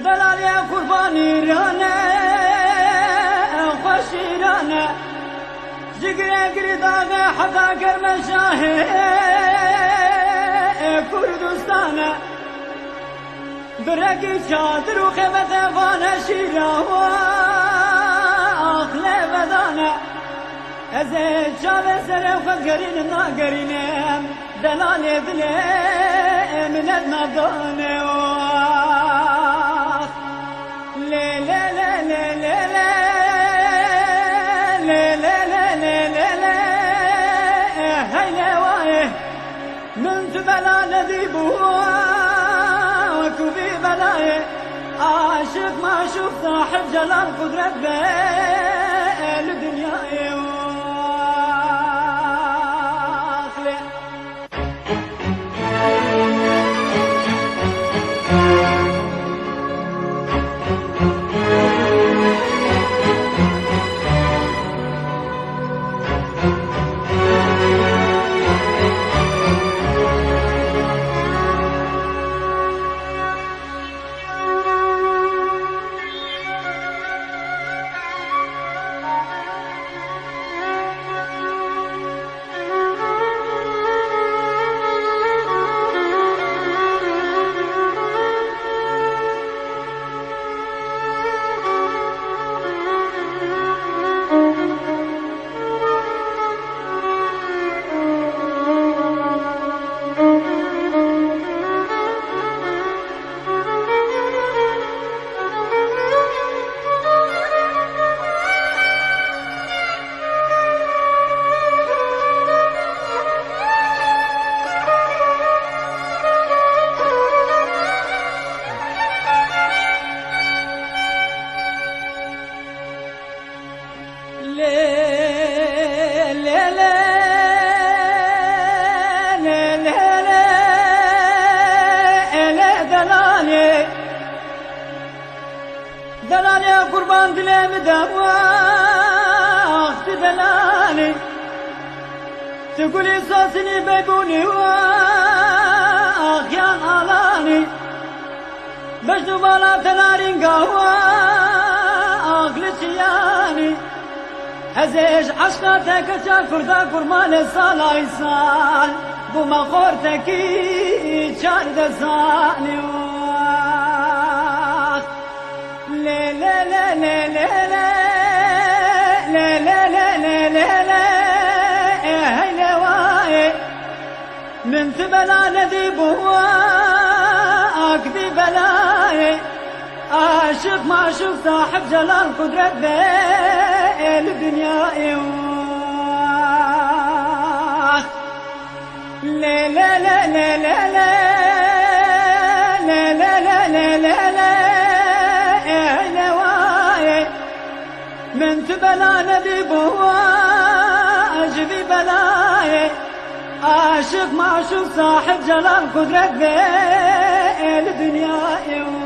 دلالي قرباني رانا خوشي رانا جگري گرداغ حدا کرمشاه کردستانا برقي چادر و خبت وانا شیرا و آخل بدانا از چاوه سر خود گرین ناگرینم دلالي دلی منت ندانه من بلا نذيبه وكبي بلاي عاشق ما شوف صاحب جلال قدرة بين الدنيا دلالي قربان دلي مدواخت دلالي تقولي صوصني بيبوني واخيان علاني بجدو بالا تنارين قهوة اغلتياني هزيش عشقاتك كتا كردا كرمان صالاي صال بوما خورتكي چارد زاني لا لا لا لا لا لا لا لا لا لا لا هيلا واي من بلا نذيب واكذي بلاي عاشق معشوق صاحب جلال قدرة بين الدنيا لا لا لا لا لا لا لا لا لا لا لا من بلا نذيب واجبي بلاي عاشق معشوق صاحب جلال قدرة ذي الدنيا